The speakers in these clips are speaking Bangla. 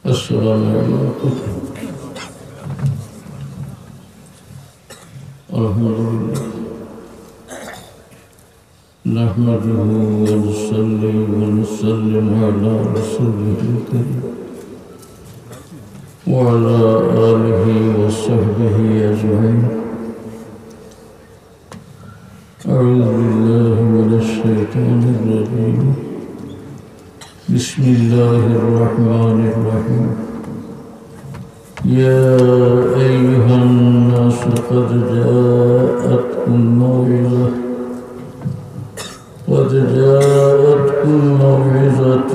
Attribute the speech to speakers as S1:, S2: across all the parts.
S1: السلام عليكم. الحمد لله نحمده ونصلي ونسلم على رسوله الكريم وعلى آله وصحبه أجمعين. أعوذ بالله من الشيطان الرجيم. بسم الله الرحمن الرحيم. يا أيها الناس قد جاءتكم موعظة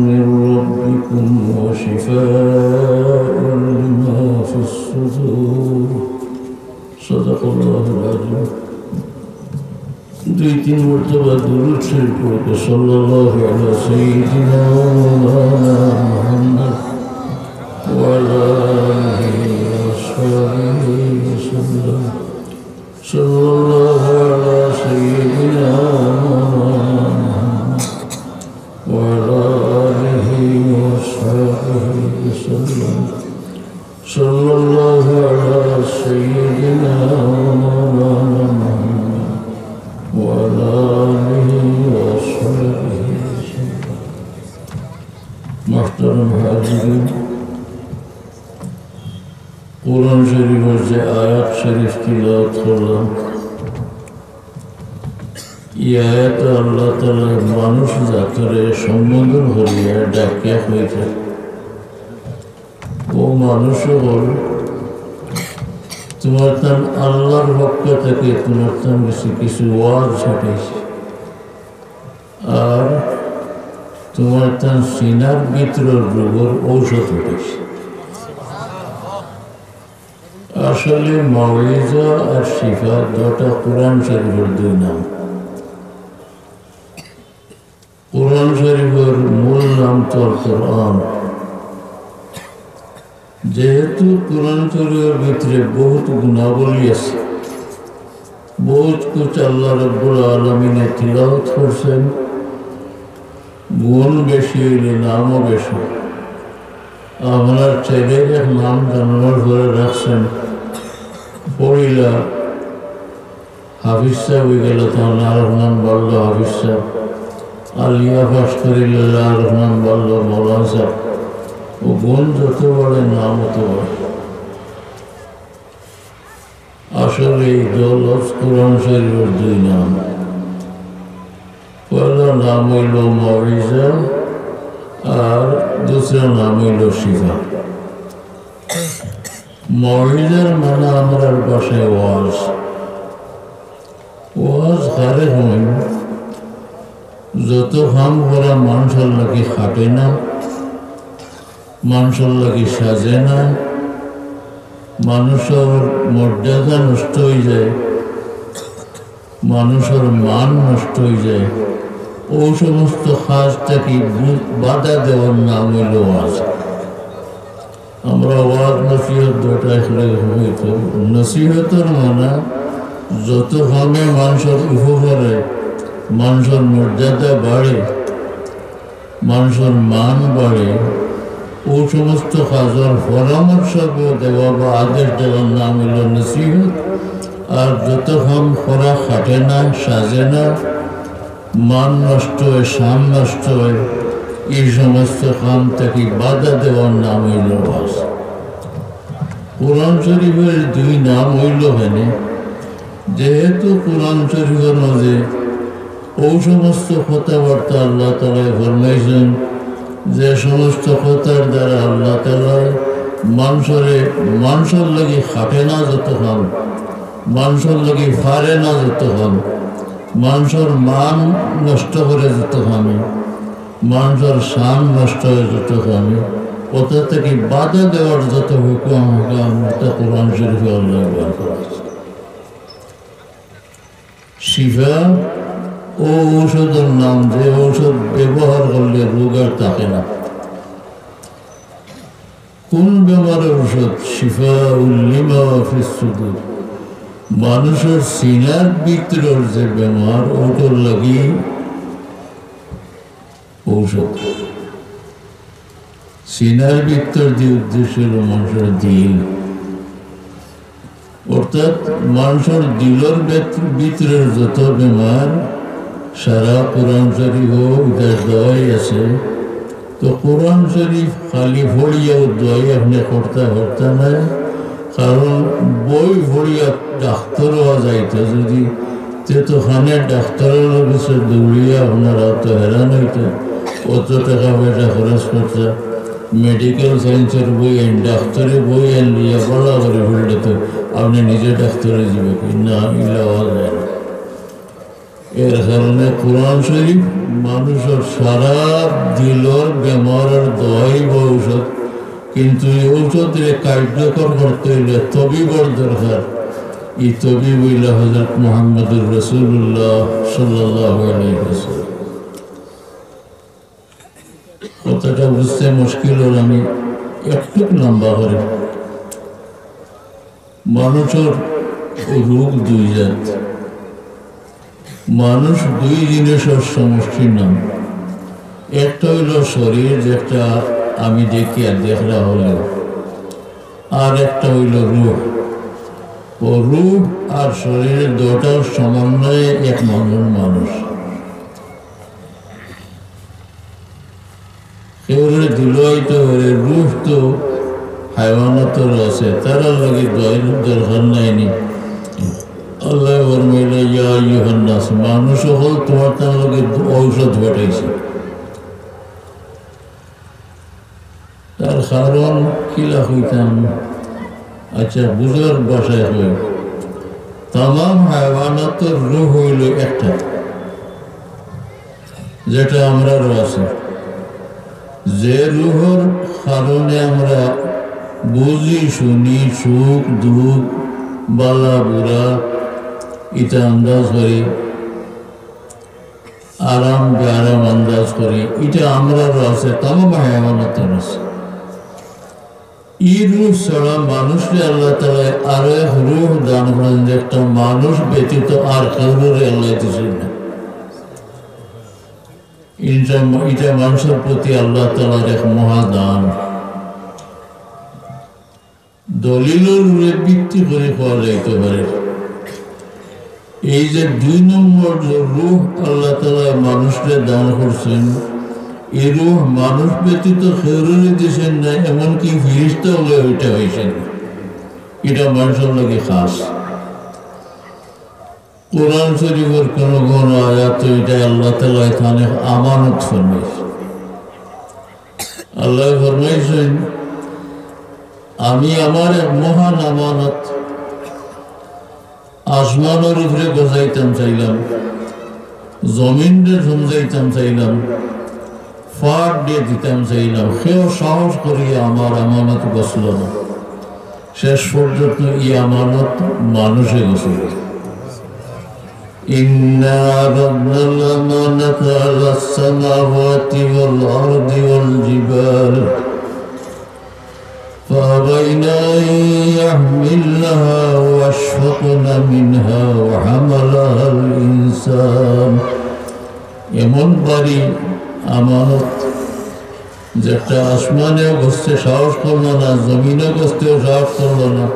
S1: من ربكم وشفاء لما في الصدور. صدق الله العظيم. দুই তিন মর্তবা দুরূদ শরীফ পড়ে সাল্লাল্লাহু আলা সাইয়্যিদিনা মুহাম্মদ ওয়া আলা আলিহি ওয়া সাহবিহি ওয়াসাল্লাম। সাল্লাল্লাহু আলা সাইয়্যিদিনা মুহাম্মদ ওয়া আলা আলিহি ওয়া সাহবিহি ওয়াসাল্লাম। সাল্লাল্লাহু আলা সাইয়্যিদিনা মুহাম্মদ وعلى آله وصحبه وسلم. محترم حاضرین، قرآن شریف سے آیات شریف تلاوت کرলাম। এই আয়াত আল্লাহ তাআলা মানুষ জাতিরে সম্বোধন করিয়া ডাকিয়া হইতে ও মানুষ হল তোমার তান আল্লাহর পক্ষ থেকে তোমার তান কিছু ওয়াজ ছাড়িয়েছে আর তোমার তান সিনার ভিতরের রোগের ঔষধ উঠেছে। আসলে মাওইজা আর শিফা দুটো কোরআন শরীফের দুই নাম। কোরআন শরীফের মূল নাম তো কোরআন। যেহেতু কোরআন শরীফের ভিতরে বহুত গুণাবলী আছে, বহুত কুছ আল্লাহ রাব্বুল আলামিনে তিলাওয়াত করছেন, গুণ বেশি হইলে নামও বেশি। আপনার ছেলের এক নাম জানানোর পরে রাখছেন, পড়িলা হাফিজ সাহেব হয়ে গেল, তাহলে আর নাম বললো হাফিজ সাহেব। আলিয়া পাশ করিলে আর নাম বললো মৌলানা সাহেব। ও গুণ যত বড়ে নাম হত বড়ে। আসলে এই দৌলত কোরআন শরীফের দুই নাম। পয়লা নাম হইল মাওইজা আর দুসরা নাম হইল শিফা। মাওইজার মানে আমরা ভাষায় ওয়াজ। ওয়াজ কারে হয় যত কাম করা মানুষের নাকি খাটে না, মানুষের লাগি সাজে না, মানুষের মর্যাদা নষ্ট হয়ে যায়, মানুষের মান নষ্ট হয়ে যায়, ও সমস্ত কাজ থেকে বাধা দেওয়ার নাম হইল ওয়াজ। আমরা ওয়াজ নসিহত দুটা হইত। নসিহতের মানে যত ভাবে মানুষের উপকারে মানুষের মর্যাদা বাড়ে, মানুষের মান বাড়ে, ও সমস্ত কাজের পরামর্শ দেওয়া বা আদেশ দেওয়ার নাম হইল নসিহত। আর যত কাম করা খাটে না, সাজে না, মান নষ্ট হয়, শান নষ্ট হয়, এই সমস্ত কাম থেকে বাধা দেওয়ার নাম হইল ওয়াজ। কোরআন শরীফের দুই নাম হইল হেনে, যেহেতু কোরআন শরীফের মাঝে ও সমস্ত কথাবার্তা আল্লাহ তাআলা ফরমাইছেন, যে সমস্ত কথার দ্বারা আল্লাহ তাআলা মানুষের লাগি খাটে না যত কাম, মানুষের লাগি ফারে না যত কাম, মানুষের মান নষ্ট করে যত কামে, মানুষের শান নষ্ট হয়ে যত কামে, ওটা থেকে বাধা দেওয়ার যত হুকুম তা কোরআন শরীফে আল্লাহ ব্যবহার করেছে। শিফা ও ঔষধের নাম, যে ঔষধ ব্যবহার করলে রোগ আর থাকে না। কোন বেমারের ঔষধ? শিফা লিমা ফিস সুদূর। মানুষের সিনার ভিতরের যে বেমার, ওটার লাগি ঔষধ। সিনার ভিতর দিয়ে উদ্দেশ্য হল মানুষের দিল, অর্থাৎ মানুষের দিলের ভিতরের যত বেমার সারা কোরআন শরীফ এটার দোয়াই আছে। তো কোরআন শরীফ খালি ভরিয়াও দোয়াই আপনি করতে পারতেন না, কারণ বই ভরিয়া ডাক্তার হওয়া যাইতো যদি তো খানে ডাক্তারের কাছে দৌড়িয়া আপনারা তো হেরান হইতো, অত টাকা পয়সা খরচ করছে। মেডিকেল সায়েন্সের বই আন, ডাক্তারের বই আন লিয়া বড় করে ফেললে তো আপনি নিজে ডাক্তারে যাবে কি না, ইলা হওয়া যায় না। এর কারণে কোরআন শরীফ মানুষের সারা দিলের বেমারের দোয়াই বা ঔষধ, কিন্তু এই ঔষধের কার্যকর করতে হইলে তবিবর দরকার। এই তবিব হইল হযরত মুহাম্মদুর রাসূলুল্লাহ সাল্লাল্লাহু আলাইহি ওয়াসাল্লাম। কথাটা বুঝতে মুশকিল হল, আমি একটু লম্বা করে। মানুষের রোগ দুই জাত, মানুষ দুই জিনিসের সমষ্টির নাম। একটা হইল শরীর, যেটা আমি দেখি আর দেখা হলেও, আর একটা হইল রূহ। ও রূহ আর শরীরের দুটার সমন্বয়ে এক মানুষ। কেউ দিল হয়তো রূহ তো হাইওয়ানাতর আছে, তারা লাগে দরকার নাইনি। আল্লাহ ফরমাইলে ইয়া আইয়ুহান নাস, মানুষ হল তোমার তার লগে ঔষধ ঘটাইছে। তার কারণ কিলা হইতাম, আচ্ছা বুঝার বাসায় হই, তাম হাইওয়ানাতের রূহ হইল একটা, যেটা আমরারও আছে। যে রূহর কারণে আমরা বুঝি শুনি, সুখ দুঃখ বালা বুড়া এটা আন্দাজ করি, আরাম বেআরাম আন্দাজ করি, এটা আমরারও আছে, তামাম হাইওয়ানাতের আছে। এই রূহ ছাড়া মানুষকে আল্লাহ তাআলা আরো এক রূহ দান করেন, যে একটা মানুষ ব্যতীত আর কাউরে আল্লাহ দিচ্ছেন না। এটা মানুষের প্রতি আল্লাহ তাআলার এক মহাদান। দলিলের ভিত্তি করে পাওয়া যাইতে পারে। এই যে 2 নম্বর যে রূহ আল্লাহ তাআলা মানুষকে দান করছেন, এই রূহ মানুষ ব্যতীত কেউরে দিয়েছেন না, এমনকি ফিরিস্তা হলে ওইটা হয়েছেন। এটা মানুষের লাগে খাস। কোরআন শরীফের কোন কোন আয়াত এটা আল্লাহ তাআলা এখানে আমানত ফরমাইছে। আল্লাহ ফরমাইছেন, আমি আমার এক মহান আমানত আসমানের উপরে গজাইতাম চাইলাম, জমিনকে সমঝাইতাম চাইলাম, ফাট দিয়ে দিতাম চাইলাম, সেও সাহস করিয়া আমার আমানত বসল না। শেষ পর্যন্ত এই আমানত মানুষে বসল। إنا عرضنا الأمانة على السماوات والأرض والجبال فأبين أن يحملنها وأشفقن منها وحملها الإنسان। এমন বাড়ি আমানত যেটা আসমানেও বসতে সাহস করলো না, জমিনেও বসতেও সাহস করলো না,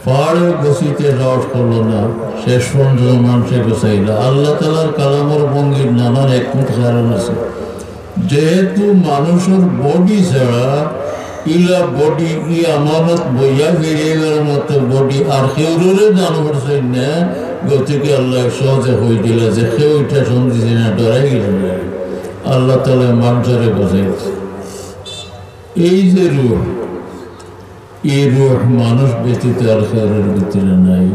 S1: পাহাড়ে বসিতে সাহস করলো না, শেষ পর্যন্ত মানুষে গোছাইল। আল্লাহ তাআলার কালামের ভঙ্গির নানান একমত কারণ আছে। যেহেতু মানুষের বডি ছাড়া ইলা বডি ই আমানত বইয়া ফিরিয়ে মতো বডি আর কেউরে দান করছেন না, গতিকে আল্লাহ সহজে হয়ে দিল যে কেউ এটা শুনতেছে না, ডরাই গেছিল। আল্লাহ তাআলা মানুষের বোঝাইছে। এই যে রূহ, এই রূহ মানুষ ব্যতীত আর কারোর ভিতরে নাই।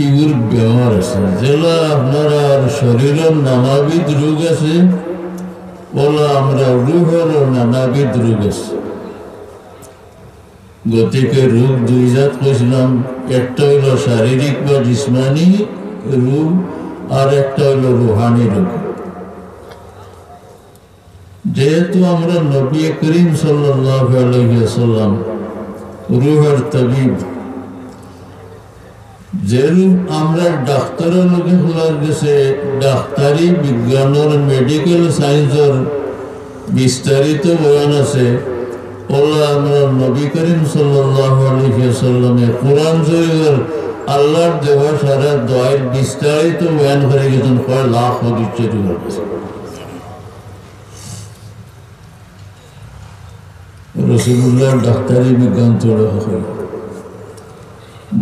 S1: এগুর বেমার আছে, যেগুলা আপনারা শরীরের নানাবিধ রোগ আছে, বলা আমরা রূহেরও নানাবিধ রোগ আছে। গতিকে রোগ দুই জাত কইছিলাম, একটা হইল শারীরিক বা জিসমানি রোগ, আর একটা হইল রুহানি রোগ। যেহেতু আমরা নবী করিম সাল্লাল্লাহু আলাইহি ওয়াসাল্লাম রূহের তাবিব, যেরূপ আমরা ডাক্তারের লোকে খোলার গেছে ডাক্তারি বিজ্ঞানের মেডিকেল সায়েন্সের বিস্তারিত বয়ান আছে। ওলা আমরা নবী করিম সাল্লাল্লাহু আলাইহি ওয়াসাল্লামের কোরআন শরীফের আল্লাহর দেওয়া সারা দোয়ার বিস্তারিত বয়ান করে গেছেন কয় লাখ হাদিস শরীফ আছে। রাসূলুল্লাহ ডাক্তারি বিজ্ঞান চড়া হয়।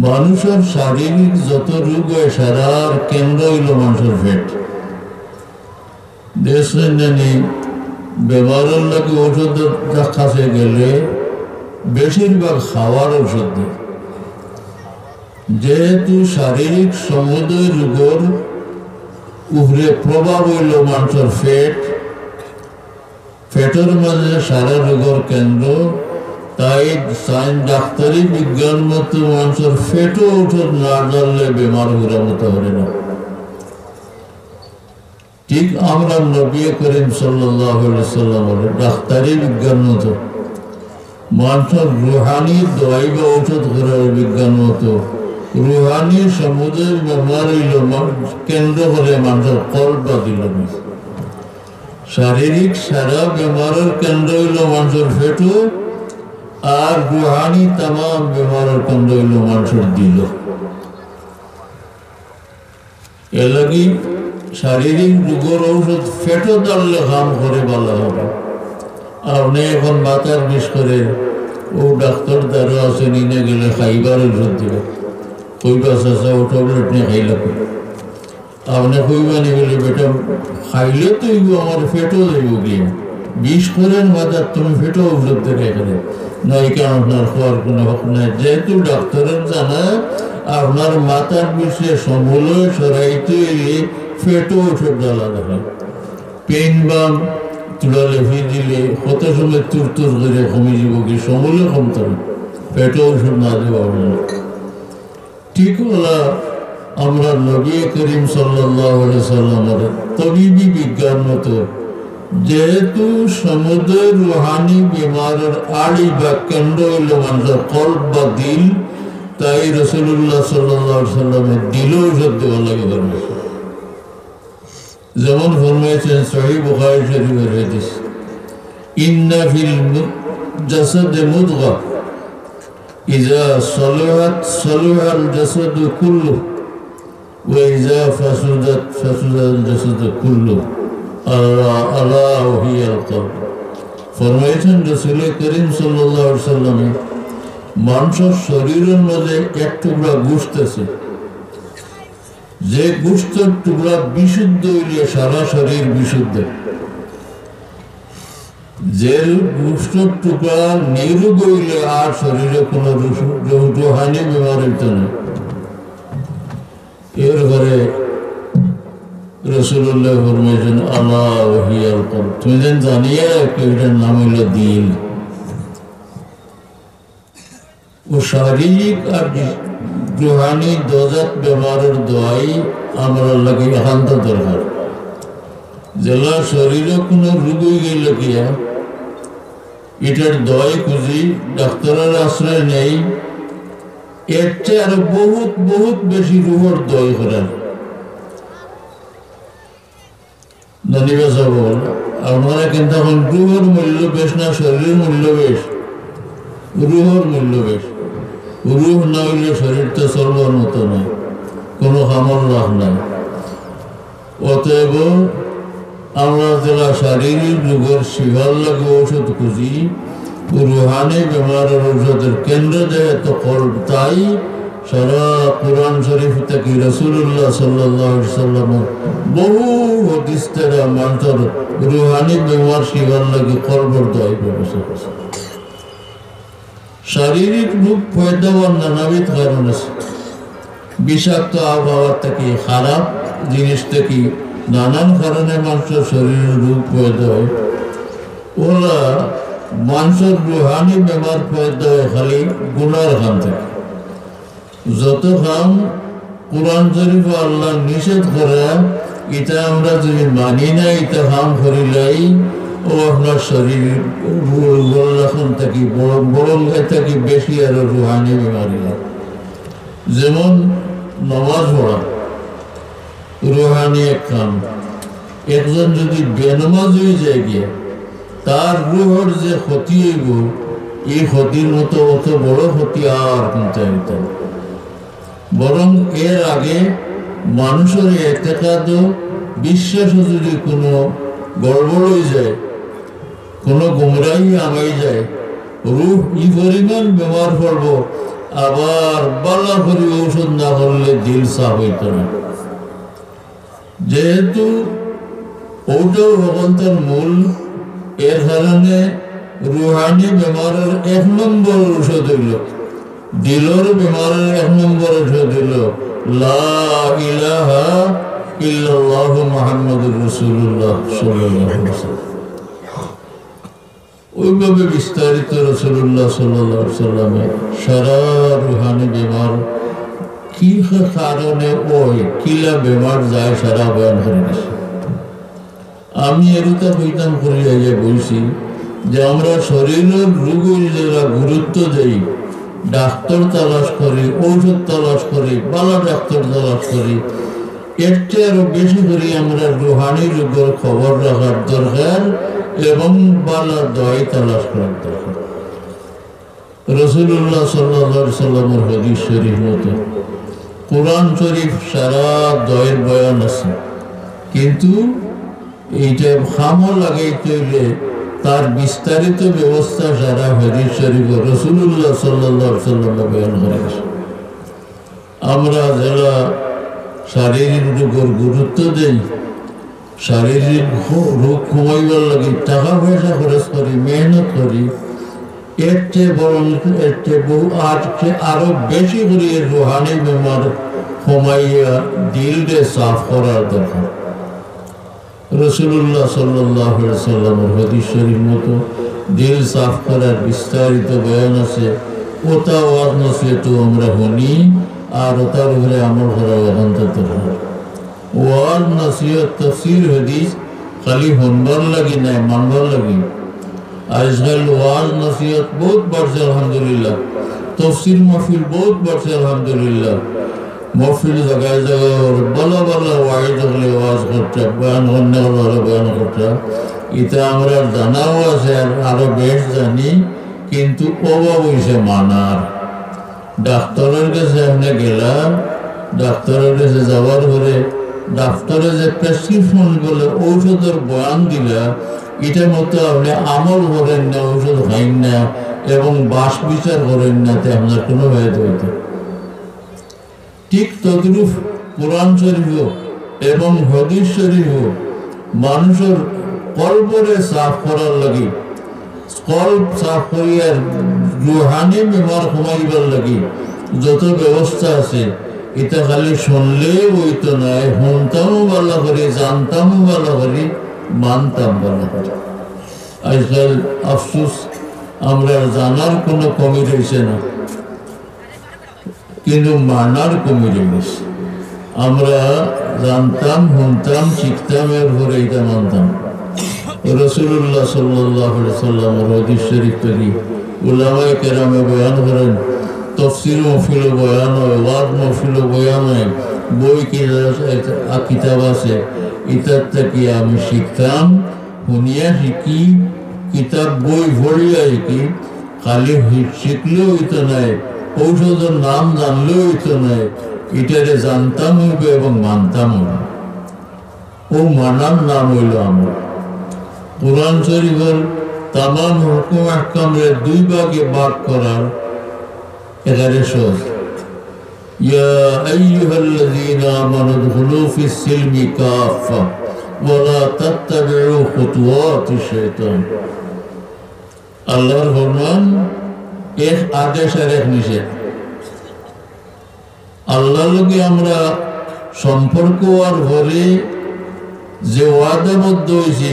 S1: মানুষের শারীরিক যত রোগ হয় সারার কেন্দ্র হইল মানুষের পেট। দেশ জানি বেমারের লাগে ওষুধ কাছে গেলে বেশিরভাগ খাওয়ার ওষুধ দেয়। যেহেতু শারীরিক সমুদয় রোগের উপরে প্রভাব হইল মানুষের পেট, পেটের মাঝে সারা রোগের কেন্দ্র, তাই ডাক্তারি বিজ্ঞান মতো মানুষের পেটও ওষুধ না জানলে বেমার ঘুরা মতো হবে না। ঠিক আমরা নবী করিম সাল্লাল্লাহু আলাইহি সাল্লামের ডাক্তারি বিজ্ঞান মতো মানুষের রুহানি দোয়াই বা ঔষধ করার বিজ্ঞান মতো রুহানি সমুদয় বেমার হইল কেন্দ্র করে মানুষের কল্প বা দিল। শারীরিক সারা বেমারের কেন্দ্র হইল মানুষের পেটও, আর রুহানি তামাম বেমারের কেন্দ্র হইল মানুষের দিল। এর লাগি শারীরিক রোগের ঔষধ পেটও দাঁড়লে কাম করে ভালো হবে। আপনি এখন মাথার বিষ করে ও ডাক্তার দ্বারা আছে নিয়ে গেলে খাইবার ঔষধ দিবে, কইবা চাষা ও ট্যাবলেট নিয়ে খাইলে আপনি কইবা নি বলে বেটা খাইলে তো আমার পেটও দেব গিয়ে বিষ করেন মাথার তুমি পেটও ঔষধ দিয়ে এখানে নয়, কেন আপনার খাওয়ার কোনো হক নাই। যেহেতু ডাক্তারের জানা আপনার মাথার বিষে সমূলে সরাইতে এলে পেটও ওষুধ ডালা দেখা, পেন বাম তুলালে দিলে কত সময় তুর তুর করে কমে যাব, কি সমূলে কমতে হবে, পেটও ওষুধ না দেওয়া হবে না। ঠিক হলা আমরা নবী করিম সাল্লাল্লাহু আলাইহি সাল্লামের তবিবি বিজ্ঞান মতো যেহেতু সমুদ্রের রুহানি বিমারের আড়ি বা কেন্দ্র হইল মানুষের কল্প বা দিল, তাই রাসূলুল্লাহ সাল্লাল্লাহু আলাইহি সাল্লামের দিলও ওষুধ দেওয়া লাগে। যেমন ফরমাইছেন সহিহ বুখারী শরীফের হাদিস, ইন্না ফিল জাসাদে মুদগা ইযা সালাহাত সালাহাল জাসাদু কুল্লু ওয়া ইযা ফাসাদাত ফাসাদাল জাসাদু কুল্লু আলা ওয়াহিয়াল কলব। ফরমাইছেন রাসূল করিম সাল্লাল্লাহু আলাইহি সাল্লাম, মানুষের শরীরের মধ্যে এক টুকরা গোশত আছে, যে গোশতের টুকরা বিশুদ্ধ হইলে সারা শরীর বিশুদ্ধ, যে গোশতের টুকরা নিরোগ হইলে আর শরীরে কোনো রুহানি বেমার হইত না। এর ঘরে রাসূলুল্লাহ ফরমাইছেন আলা ওয়াহিয়াল কলব, তুমি যেন জানিয়ে এটার নাম হইল দিল। ও শারীরিক আর রুহানি দজাত বেমারের দোয়াই আমরা লাগে একান্ত দরকার। জেলা শরীরে কোনো রোগ হয়ে গেল কিয়া এটার দোয়াই খুঁজি, ডাক্তারের আশ্রয় নেই, এর চেয়ে আরো বহুত বহুত বেশি রোগের দোয়াই করেন। জানিবা যাব আপনারা কিন্তু এখন রুহের মূল্য বেশ না শরীরের মূল্য বেশ, রুহের মূল্য বেশ। রুহ না হইলে শরীরটা চলবার মতো নয়, কোনো কামল লাভ নাই। অতএব আমরা যারা শারীরিক রোগের শিকার লাগে ঔষধ খুঁজি, রুহানি বেমারের ঔষধের কেন্দ্র যেহেতু কল্প, তাই সারা কোরআন শরীফ থেকে রাসূলুল্লাহ সাল্লাল্লাহু আলাইহি সাল্লাম বহু হাদিস দ্বারা মানুষের রুহানি বেমার শিকার লাগে কল্পের দোয়াই ব্যবস্থা করছে। শারীরিক রোগ পয়দা হওয়ার নানাবিধ কারণ আছে। বিষাক্ত আবহাওয়া থেকে, খারাপ জিনিস থেকে, নানান কারণে মানুষের শরীরে রোগ পয়দা হয়। ওরা মানুষের রুহানি বেমার পয়দা হয় খালি গুনার খান থেকে। যত খাম কোরআন শরীফ আল্লাহ নিষেধ করে, এটা আমরা যদি মানি না, এটা খাম করিলাই ও আপনার শরীর এখন থাকি বড় থাকি বেশি আরো রুহানি বেমারি। যেমন নামাজ পড়া রুহানি এক কাম, একজন যদি বেনামাজ হয়ে যায় গিয়ে তার রুহর যে ক্ষতি হইব এই ক্ষতির মতো অত বড় ক্ষতি আর কিন্তু হইত না। বরং এর আগে মানুষের এতেকাদ বিশ্বাস যদি কোনো গড়বড় হয়ে যায়, কোনো গুমরাহি আমাই যায়, রুহ ই পরিমাণ ব্যবহার করব, আবার বালা করে ঔষধ না করলে দিল সাফ হইত না। যেহেতু ওটাও ভগবন্তর মূল, এর কারণে রুহানি বেমারের 1 নম্বর ঔষধ হইল, দিলর বেমারের 1 নম্বর ঔষধ হইল লা ইলাহা ইল্লাল্লাহু মুহাম্মাদুর রাসূলুল্লাহ সাল্লাল্লাহু আলাইহি ওয়াসাল্লাম। ওইভাবে বিস্তারিত রাসূলুল্লাহ সাল্লাল্লাহু আলাইহি ওয়াসাল্লামের সারা রুহানি বেমার কি কারণে ওই কিলা বেমার যায় সারা বয়ান করে গেছে। আমি এরুতা বৈধান করে যাইয়া বলছি যে আমরা শরীরের রোগের যারা গুরুত্ব দেই, ডাক্তার তালাশ করি, ঔষধ তালাশ করি, বালা ডাক্তার তালাশ করি, এর চেয়ে আরো বেশি করে আমরা রুহানি রোগের খবর রাখার দরকার এবং বালা দয় তালাশ করার দরকার। রাসূলুল্লাহ সাল্লাল্লাহু আলাইহি সাল্লামের হাদিস শরীফ মতে কোরআন শরীফ সারা দয়ের বয়ান আছে, কিন্তু এইটা খামো লাগাইতে হইলে তার বিস্তারিত ব্যবস্থা সারা হাদিস শরীফে রাসূলুল্লাহ সাল্লাল্লাহু আলাইহি সাল্লাম বয়ান করেছে। আমরা যারা শারীরিক রোগের গুরুত্ব দেই, শারীরিক রোগ কমাইবার লাগে টাকা পয়সা খরচ করি, মেহনত করি, এর চেয়ে বরং এর চেয়ে বহু আরো বেশি করে রুহানি বেমার কমাইয়া দিলকে সাফ করার দরকার। রাসূলুল্লাহ সাল্লাল্লাহু আলাইহি সাল্লামের হাদিস শরীফ মতো দিল সাফ করার বিস্তারিত বয়ান আছে। ওটা ওয়াজ নসিহত আমরা শুনি আর ওটার উপরে আমল করা একান্ত দরকার। ওয়াজ নসিহত তাফসীর হাদিস খালি শুনবার লাগি নাই, মানবার লাগি। আজকাল ওয়াজ নসিহত বহুত বাড়ছে আলহামদুলিল্লাহ, তাফসীর মাহফিল বহুত বাড়ছে আলহামদুলিল্লাহ। মহফিল জায়গায় জায়গায় বালা বালা ওয়াইজ হলে ওয়াজ করতে, বয়ান করতে হলে বয়ান করতে, এটা আমরা জানাও আছে আর আরো বেশ জানি, কিন্তু অভাব হয়েছে মানার। ডাক্তারের কাছে আপনি গেলাম, ডাক্তারের কাছে যাওয়ার পরে ডাক্তারে যে প্রেসক্রিপশন বলে ঔষধের বয়ান দিলা, এটা মতো আপনি আমল করেন না, ঔষধ খাইন না এবং বাস বিচার করেন না, তে আপনার কোনো ভেদ হইতে। ঠিক তদ্রূপ কোরআন শরীফ এবং হাদিস শরীফ মানুষের কল্পরে সাফ করার লাগে, কল্প সাফ করিয়ার রুহানি বেমার কমাইবার লাগে যত ব্যবস্থা আছে, এটা খালি শুনলেই হইতো নয়, শুনতামও ভালো করি, জানতামও ভালো করি, মানতাম ভালো করি। আজকাল আফসোস আমরা জানার কোনো কমি রয়েছে না, কিন্তু মানার কমি রয়েছে। আমরা জানতাম, শুনতাম, শিখতাম, এর পরে এটা মানতাম। রাসূলুল্লাহ সাল্লাল্লাহু আলাইহি সাল্লামের হাদিস শরীফ থেকে উলামায়ে কেরামে বয়ান করেন, তাফসীর মাহফিল বয়ান হয়, ওয়াজ মাহফিল বয়ান হয়, বই কিতাব আছে, এটার থেকে আমি শিখতাম, শুনিয়া শিখি, কিতাব বই পড়িয়া শিখি। খালি শিখলেও হইতো নাই, ঔষধের নাম জানলেও হইতো নাই, এটারে জানতাম হইবে এবং মানতাম হইবে। ও মানার নাম হইল আমল। কোরআন শরীফের তামাম হুকুম আহকামের 2 ভাগে ভাগ করার 11 শর্ত। ইয়া আইয়ুহাল্লাযীনা আমানু দুখুলু ফিস সিলমি কাফা ওয়া লা তাত্তাবিউ খুতুওয়াতিশ শাইতান। আল্লাহর ফরমান, এক আদেশ আর এক নিষেধ। আল্লাহর লগে আমরা সম্পর্ক আর ঘরে যে ওয়াদাবদ্ধ হয়েছি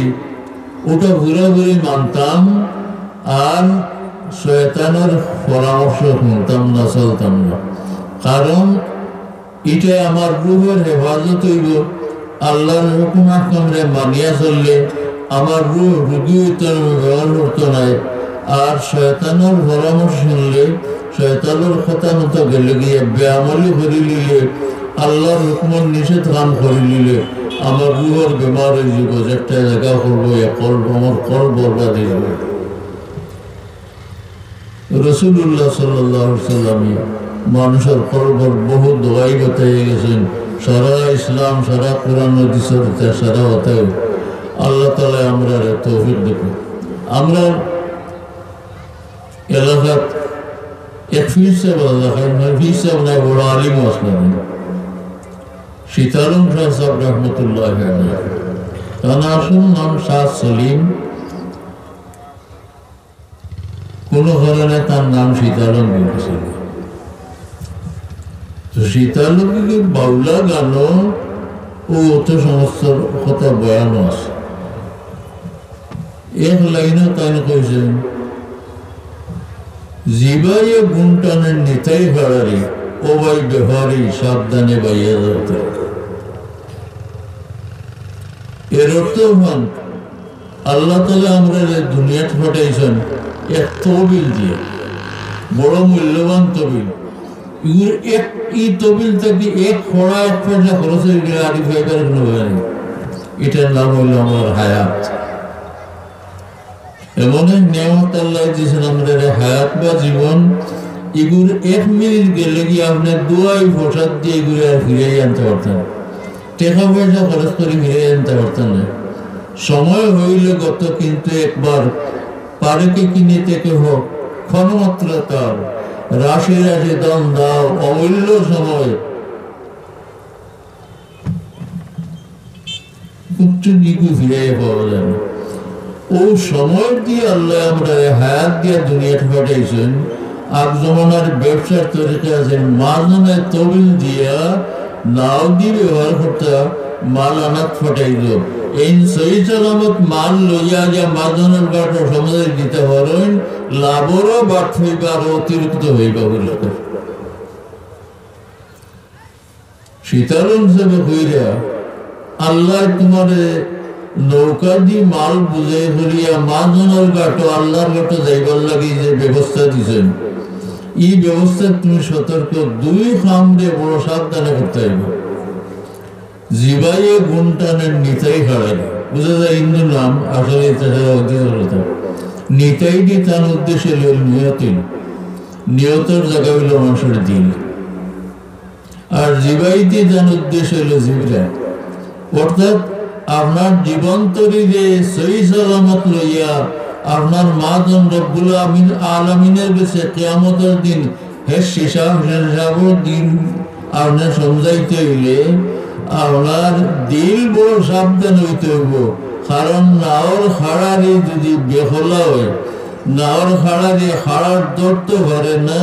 S1: ওটা পুরোপুরি মানতাম, আর শয়তানের পরামর্শ শুনতাম না, চলতাম না। কারণ এটা আমার রূহের হেফাজত হইব। আল্লাহর হুকুম আহকামরে মানিয়া চললে আমার রূহ রুগী হইতে ব্যবহার করতো নাই। আর শয়তানের পরামর্শ শুনলে, শয়তানের কথা মতো গেলে গিয়ে বেআমলি করে নিলে, আল্লাহর হুকুমের নিষেধ কাম করে নিলে আমার রুহর বেমার হয়ে যাব, একটা জায়গা করবো আমার কল বরবাদ হয়ে যাবে। রাসূলুল্লাহ সাল্লাল্লাহু আলাইহি ওয়াসাল্লাম মানুষের কলবর বহু দোয়াই বাতাইয়ে গেছেন। সারা ইসলাম, সারা কোরআন হাদিসের সারা বাতায় আল্লাহ তাআলা আমরা তৌফিক দেব। আমরা এলাকাত এক ফির সাহেব নাই, বড় আলিম আসলেন সীতালম শাহ সাহেব রহমতুল্লাহ আলাইহি। তার আসল নাম শাহ সলিম, কোন কারণে তার নাম সীতালম দিয়েছিল। তো সীতালমকে বাউলা গানও ও অত সমস্ত কথা বয়ানও আছে। এক লাইনে তাই কইছেন, জিবাইয়ে গুণটানের নেতাই ভাড়ারি ও ভাই ব্যবহারি সাবধানে বাইয়া যেতে। এর অর্থ হন আল্লাহ তাআলা আমরা দুনিয়াতে পাঠাইছেন এক তহবিল দিয়ে, বড় মূল্যবান তহবিল। এই তহবিল থেকে এক খড়া এক পয়সা খরচ হয়ে গেলে আরি ফাইবার কোনো হয়। এটার নাম হইল আমার হায়াত। এমন এক নিয়ামত আল্লাহ দিয়েছেন আমাদের হায়াত বা জীবন। এগুলো 1 মিনিট গেলে কি আপনি দুয়াই প্রসাদ দিয়ে এগুলো আর ফিরে আনতে পারতেন, টাকা পয়সা খরচ করে ফিরে আনতে পারতেন না। সময় হইলে গত, কিন্তু একবার পারেকে কিনে থেকে হোক ক্ষণমাত্র তার রাশি রাশি দাম দাও, অমূল্য সময় একটু নিকু ফিরে পাওয়া যায় না। ও সময় দিয়ে আল্লাহ আমরা হায়াত দিয়ে দুনিয়াতে পাঠাইছেন। আগ জমানার ব্যবসার তরিকা আছে, মাঝখানে তবিল দিয়া নাও দিয়ে ব্যবহার করতে মাল আনাত ফাটাইল। এই সহি সালামত মাল লইয়া যা মাঝখানের বাট সমাজে দিতে পারেন, লাভরও বাট হইবা আরো অতিরিক্ত হইবা পরিষ্কার। সীতারাম হিসেবে কইরা আল্লাহ তোমার নৌকা দিয়ে মাল বুঝে করিয়া মাঝখানের ঘাটো আল্লাহর ঘাটো যাইবার লাগি যে ব্যবস্থা দিচ্ছেন, এই ব্যবস্থা তুমি সতর্ক 2 খামরে বড় সাবধানে করতে হইবে। জিবাইয়ে গুণটানের নিতাই খাড়াই, বুঝা যায় হিন্দু নাম, আসলে নিতাইটি তার উদ্দেশ্যে হইল নিয়তিন, নিয়তর জায়গা হইল মানুষের দিন। আর জিবাইটি তার উদ্দেশ্য হইল জিবরা, অর্থাৎ আপনার জীবন তরিরে সহি সালামত লইয়া আপনার মাজন রব্বুল আলামিনের কাছে কিয়ামতের দিন হিসাবের দিন আপনার সমঝাইতে হইলে আপনার দিল বড় সাবধান হইতে হইব। কারণ নাওর খাড়ারে যদি বেহলা হয়, নাওর খাড়ারে খাড়ার ধরতে পারে না,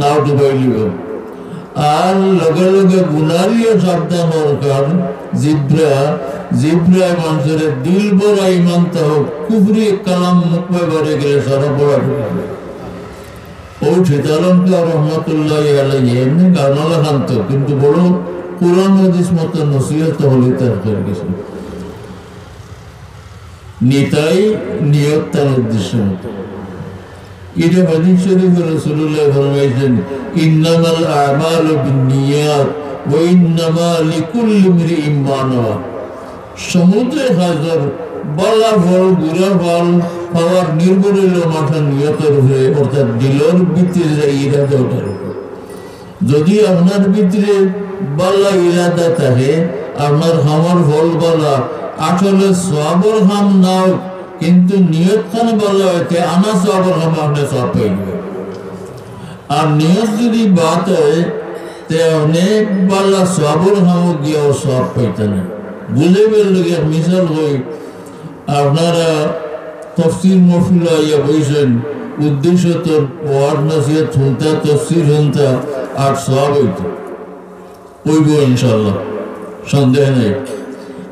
S1: নাও ডুবাই লিব। আর লগে লগে গুনারিও সাবধান দরকার। জিব্রায় মানুষের দিল বড়া ইমান হোক, কুফরি কালাম মুখে বাড়ে গেলে সারা পড়া ঢুকবে। ও সীতারামকে রহমতুল্লাহ আলাইহি এমনি গানলা খান্ত, কিন্তু বড় কোরআন হাদিস মতো নসিহত হলে তার করে গেছে। নিতাই নিয়ত তার উদ্দেশ্য মতো। এটা হাদিস শরীফে রাসূলুল্লাহ ফরমাইছেন, ইন্নামাল আমালু বিন্নিয়াত ওয়া ইন্নামা লিকুল্লি ইমরিইন মা নাওয়া। সমুদ্রে হাজার বালা ফল গুড়া ফল পাওয়ার নির্ভর হইল মাথা নিয়তের উপরে, অর্থাৎ দিলর ভিতরে ইরাদা ওঠার উপর। যদি আপনার ভিতরে বালা ইরাদা থাকে, আপনার খামার ফল বালা, আসলে সওয়াবের খাম নাও, কিন্তু নিয়ত খান বালা হইতে আনা সওয়াবের খাম আপনি সওয়াব পাইবে। আর নিয়ত যদি বাত হয় তে অনেক বালা সওয়াবের খামও গিয়েও সওয়াব পাইতে না। বুঝে বেরোলে এক মিশাল হই, আপনারা তফসির মহফিল আইয়া বইছেন, উদ্দেশ্য তোর ওয়ার্ড নসিহত শুনতা, তফসির শুনতা, আর সওয়াব হইত হইব ইনশাল্লাহ, সন্দেহ নেই।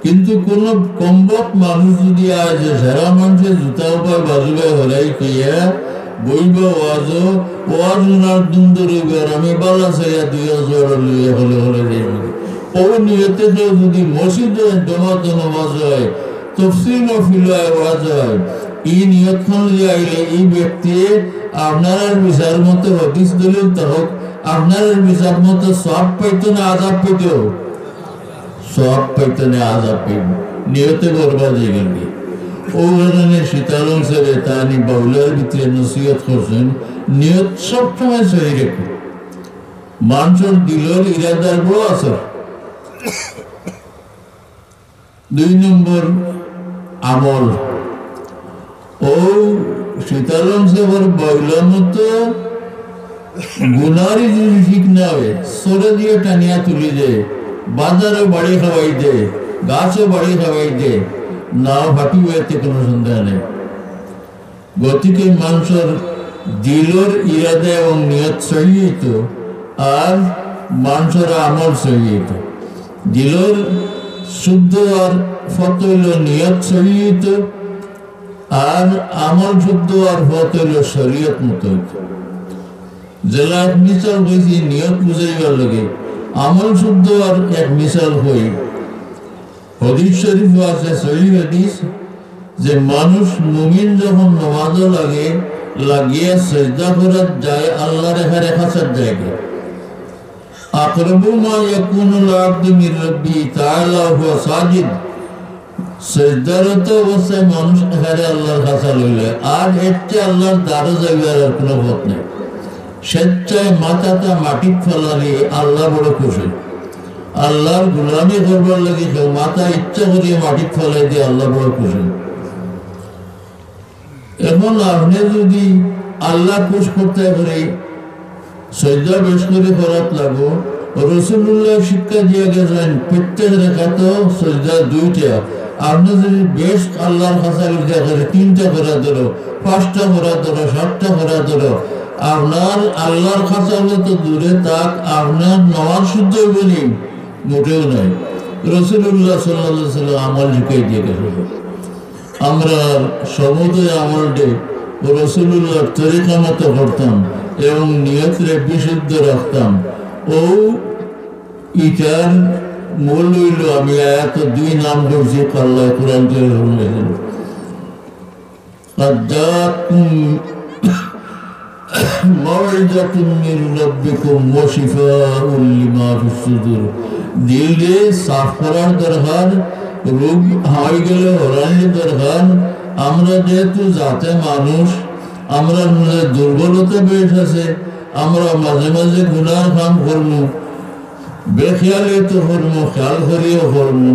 S1: কিন্তু কোন কম্বক মানুষ যদি আজ সারা মানুষের জুতা উপায় বাজুবাই হলাই কইয়া বইব ওয়াজ ওনার দুন্দ রইব, আর আমি বালা চাইয়া 2000 লইয়া হলে হলে যাইব। ও নিয়তে যদি মসজিদে জমাতে নামাজ হয়, তফসির মহফিল ওয়াজ হয়, এই নিয়তখান যে আইলে এই ব্যক্তি আপনার বিচার মতো হদিস দলিল তহক আপনার বিচার মতো সওয়াব পাইতো না আযাব পাইতো? সব পাইতে না আজাব পাইব নিয়তে বরবাদ হয়ে গেল ও কারণে শীতালং সাহেব তানি বাউলার ভিতরে নসিহত করছেন নিয়ত সবসময় সহি রেখো মানুষের দিলের ইরাদার বড় আসর 2 নম্বর আমল ও শীতালং সাহেবের বাউলার মতো গুনারি যদি ঠিক না হয় সরে দিয়ে টানিয়া তুলি দে বাজারও বাড়ি খাওয়াই দে গাছও বাড়ি খাওয়াই দে নাও ফাটিবে এতে কোনো সন্দেহ নেই গতিকে মানুষের দিলের ইরাদা এবং নিয়ত সহি হইত আর মানুষের আমল সহি হইত দিলের শুদ্ধ আর ফত হইল নিয়ত সহি হইত আর আমল শুদ্ধ আর ফত হইল শরীয়ত মতো হইত জেলা এক মিসাল হয়েছি নিয়ত বুঝাইবার লাগে আমল শুদ্ধ আর এক মিসাল হই হাদিস শরীফ আছে সহিহ হাদিস যে মানুষ মুমিন যখন নামাজে লাগিয়ে সিজদা করার যায় আল্লাহর রেখা জায়গা আকরাবু মা ইয়াকুনুল আবদু মির রাব্বি তাআলা হুয়া সাজিদ সিজদারত অবস্থায় মানুষ এখানে আল্লাহর কাছে লইলে আর এতে আল্লাহর দ্বারে যাইবার আর কোনো পথ নেই স্বেচ্ছায় মাথাটা মাটি ফেলালে আল্লাহ বড় খুশি আল্লাহর গোলামি করবার লাগে কেউ মাথা ইচ্ছা করিয়ে মাটি ফেলাই দিয়ে আল্লাহ বড় খুশি এখন আপনি যদি আল্লাহ খুশ করতে পারে সজ্জা বেশ করে করাত লাগো রাসূলুল্লাহ শিক্ষা দিয়ে গেছেন প্রত্যেক রেখাত সজ্জা 2টা আপনি যদি বেশ আল্লাহর কাছে করে 3টা করা ধরো 5টা করা ধরো 7টা করা ধরো আপনার আল্লাহর কাছে তো দূরে থাক আপনার নামাজ শুদ্ধ হইবে নি মোটেও নয় রাসূলুল্লাহ সাল্লাল্লাহু আলাইহি ওয়াসাল্লাম আমল শিখিয়ে দিয়ে গেছেন আমরা সমুদয় আমলটি রাসূলুল্লাহর তরিকা মতো করতাম এবং নিয়তরে বিশুদ্ধ রাখতাম ও ইটার মূল হইল আমি আয়াত 2 নাম বলছি আল্লাহ কোরআন থেকে বলেছেন আদাকুম মাউইজাতুম মির রাব্বিকুম ওয়া শিফাউল লিমা ফিস সুদুর দিলে সাফ করার দরকার রোগ হয়ে গেলে হরানোর দরকার আমরা যেহেতু জাতে মানুষ আমরা মধ্যে দুর্বলতা বেশ আছে আমরা মাঝে মাঝে গুনার কাম করবো বেখেয়ালে তো করবো খেয়াল করিও করবো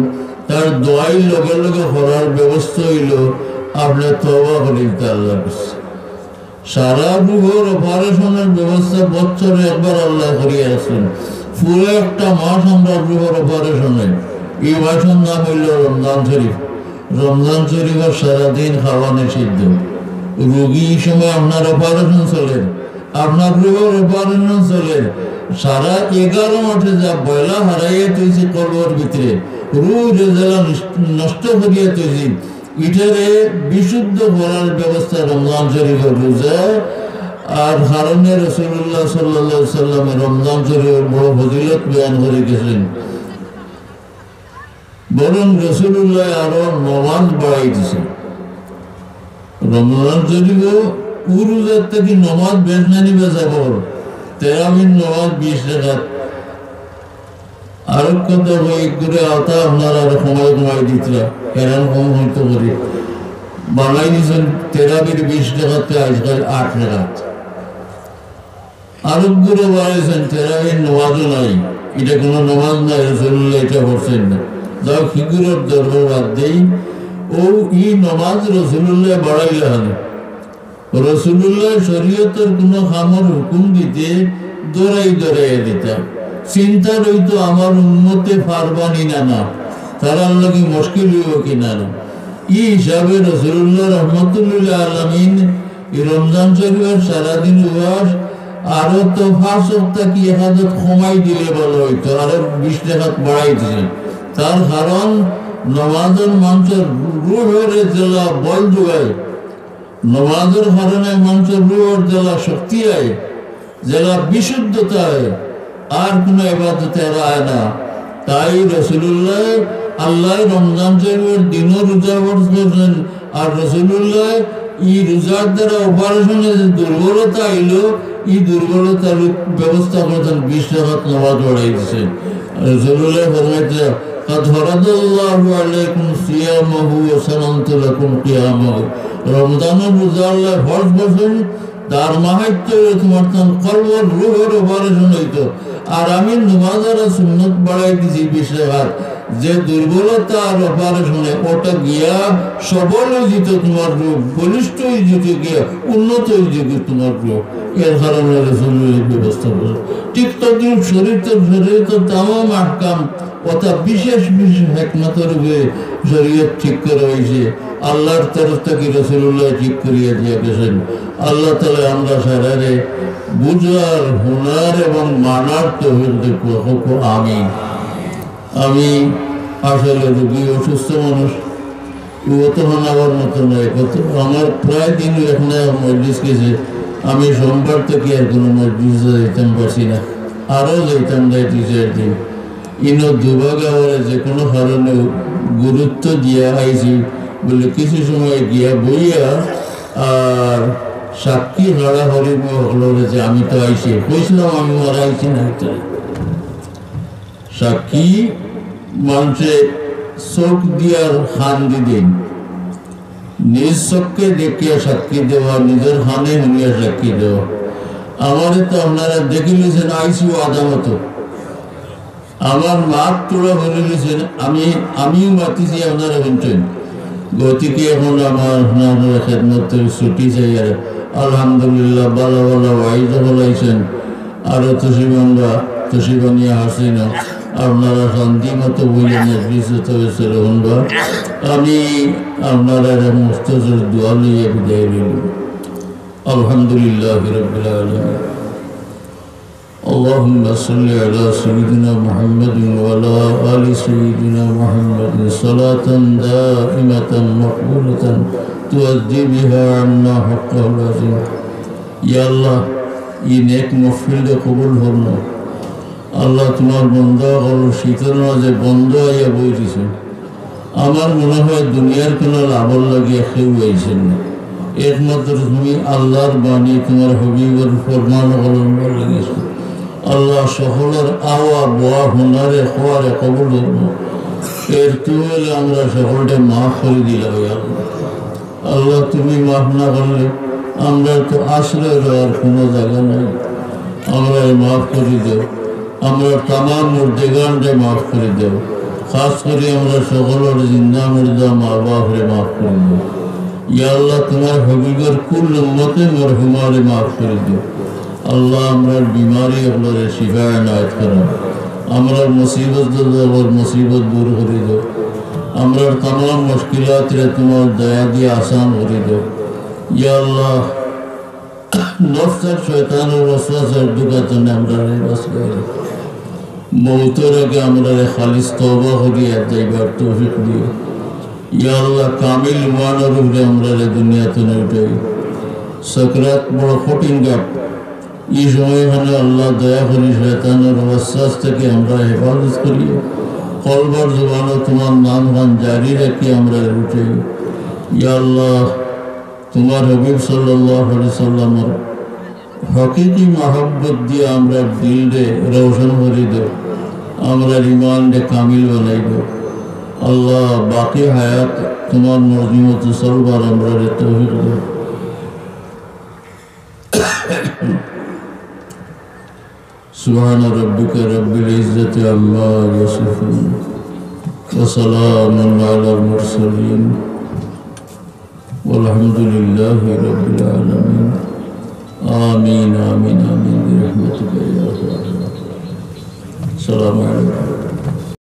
S1: তার দোয়াই লগে লগে করার ব্যবস্থা হইল আপনার তওবা করিতে আল্লাহ সারা রোগের অপারেশনের ব্যবস্থা বছরে একবার আল্লাহ করিয়ে আসেন পুরো একটা মাস আমরা রোগের অপারেশনে এই মাসের নাম হইল রমজান শরীফ রমজান শরীফের সারাদিন খাওয়া নিষিদ্ধ রোগী এই সময় আপনার অপারেশন চলে আপনার রোগের অপারেশন চলে সারা 11 মাসে যা বয়লা হারাইয়া তৈছি কলবর ভিতরে রোজ জেলা নষ্ট করিয়া তৈছি এটারে বিশুদ্ধ করার ব্যবস্থা রমজান শরীফের রোজা আর কারণে রাসূলুল্লাহ সাল্লাল্লাহু আলাইহি ওয়াসাল্লাম রমজান শরীফের বড় ফজিলত বয়ান করে গেছেন বরং রাসূলুল্লাহ আরো নামাজ বাড়াই দিয়েছেন রমজান শরীফে রোজার থেকে নামাজ বেশ না নিবে যাব তেরাবিন নামাজ 20 রাকাত আর কত হই করে আতা আপনারা আর সময় কমাই দিতরা কেন কম হইতো করে বানাই দিয়েছেন তেরাবির 20 রাকাতে আজকাল 8 রাকাত আর করে বাড়াইছেন তেরাবিন নামাজও নাই এটা কোনো নামাজ নাই রাসূলুল্লাহ এটা বলছেন না যাও ফিগুরের দরবার বাদ দেই ও ই নামাজ রাসূলুল্লাহ বাড়াইলেন রাসূলুল্লাহ শরীয়তের কোনো খামর হুকুম দিতে দৌড়াই দিতাম চিন্তা রইতো আমার উম্মতে পারবানি না তারা লাগি মুশকিল হইব কিনা ই হিসাবে রাসূলুল্লাহ রাহমাতুল্লিল আলামিন এই রমজান শরীফের সারাদিন উপবাস আরো তো 5 সপ্তাহ কি ইবাদত কমাই দিলে ভালো হইতো আরো 20 রাকাত বাড়াই দিয়েছেন তার কারণ নামাজের মানুষের রূহের জেলা বল যোগায় নামাজের কারণে মানুষের রূহের জেলা শক্তি আয় জেলা বিশুদ্ধতা হয় আর কোনো ইবাদতে আয় না তাই রাসূলুল্লাহ আল্লাহ রমজান শরীফের দিনও রোজা করছেন আর রাসূলুল্লাহ এই রোজার দ্বারা অপারেশনে যে দুর্বলতা আইলো এই দুর্বলতার ব্যবস্থা করতেন 20 রাকাত নামাজ পড়াই দিয়েছেন রাসূলুল্লাহ ফরমাইতে قد فرض الله عليكم صيامه وسننت لكم قيامه رمضان রোজা আল্লাহ ফরজ করেছেন তার মাহাত্ম্য তোমার তখন কলবর রূহের অপারেশন হইতো আর আমি নামাজের সুন্নত বাড়াই দিছি বিষয় যে দুর্বলতা আর অপারেশনে ওটা গিয়া সবল হয়ে যেত তোমার রোগ বলিষ্ঠ হয়ে যেত গিয়া উন্নত হয়ে যেত তোমার রোগ এর কারণে রাসূলের ব্যবস্থা করে ঠিক তদ্রুপ শরীর তো তামাম আহকাম ওটা বিশেষ বিশেষ হিকমতের উপরে শরীয়ত ঠিক করা হয়েছে আল্লাহর তরফ থেকে রাসূলুল্লাহ ঠিক করিয়া দিয়ে গেছেন আল্লাহ তাআলা আমরা সারারে বুঝার হুনার এবং মানার তৌফিক দেখো আমিন আমি আসলে রোগী অসুস্থ মানুষ তখন আমার মতো নয় কত আমার প্রায় দিন এখানে মসজিদ গেছে আমি সোমবার থেকে আর কোনো মসজিদে যেতাম পারছি না আরও যেতাম না 2-4 দিন ইনো দুভাগে আমার যে কোনো কারণে গুরুত্ব দিয়া আইছি বলে কিছু সময় গিয়া বইয়া আর সাক্ষী লড়া হরিব হলো যে আমি তো আইছি কইছিলাম আমি আর আইছি না সাক্ষী মানুষে চোখ দিয়ার খান দিদিন নিজ চোখকে দেখিয়া সাক্ষী দেওয়া নিজের খানে শুনিয়া সাক্ষী দেওয়া আমারে তো আপনারা দেখে নিয়েছেন আইসিও আদালত আমার মাপ তোরা বলে নিয়েছেন আমিও মাতিছি আপনারা শুনছেন গতিকে এখন আমার খেদমত ছুটি চাই আর আলহামদুলিল্লাহ ভালো ভালো ওয়াইজ বলাইছেন আরো তসিবানিয়া হাসিনা আপনারা শান্তি মতো বললেন আমি আপনারা মুস্তাজের দোয়া নিয়ে বিদায় নিলাম আলহামদুলিল্লাহ রাব্বিল আলামিন اللهم صل على سيدنا محمد وعلى آل سيدنا محمد صلاة دائمة مقبولة تؤدي بها عنا حقه العظيم يا الله إنك مغفر قبول هرنا আল্লাহ তোমার বন্ধা হল শীতের মাঝে বন্ধ হইয়া বইতেছেন আমার মনে হয় দুনিয়ার কোনো লাভর লাগিয়ে কেউ হয়েছেন না একমাত্র তুমি আল্লাহর বাণী তোমার হবিবর ফরমান অবলম্বন লাগিয়েছ আল্লাহ সকলের আওয়া বোয়া হুনারে খোয়ারে কবুল এর তুমি আমরা সকলটা মাফ করে দিলাম আল্লাহ তুমি মাফ না করলে আমরা তো আশ্রয় দেওয়ার কোনো জায়গা নেই আমরা মাফ করে দেব আমরা তামাম মুর্দেগানকে মাফ করে দেব খাস করে আমরা সকলের জিন্দা মুর্দা মা বাপরে মাফ করে দেব ইয়া আল্লাহ তোমার হবিবের কুল উম্মতে মরহুমারে মাফ করে দেব আল্লাহ আমরার বিমারি আপনার শিফা এনায়েত করো আমরার মুসিবত মুসিবত দূর করে দেব আমরার তামাম মুশকিলাতরে তোমার দয়া দিয়ে আসান করে দেব ইয়া আল্লাহ নফসের শয়তানের ওয়াসওয়াসার দুগাতনে আমরা বাঁচ করে মৌতের আগে আমরা খালিস তওবা করিয়া যাইবার তৌফিক দিও ইয়া আল্লাহ কামিল ইমানের উপরে আমরা দুনিয়াতে উঠাই সাকরাত বড় কঠিন গাপ এই সময় হলে আল্লাহ দয়া করি শয়তানের ওয়াসওয়াস থেকে আমরা হেফাজত করি কলবার জবানে তোমার নাম গান জারি রাখি আমরা উঠাই ইয়া আল্লাহ তোমার হাবিব সাল্লাল্লাহু আলাইহি সাল্লামের হকিকি মহব্বত দিয়ে আমরা দিলরে রোশন করে দেব আমরা ইমানকে কামিল বানাই দেব আল্লাহ বাকি হায়াত তোমার মর্জি মতো চলবার আমরা তৌফিক দেব সুবহান রাব্বিকা রাব্বিল ইজ্জাতি আম্মা ইয়াসিফুন ওয়া সালামুন আলাল মুরসালিন والحمد لله رب العالمين آمين آمين آمين برحمتك يا رب العالمين السلام عليكم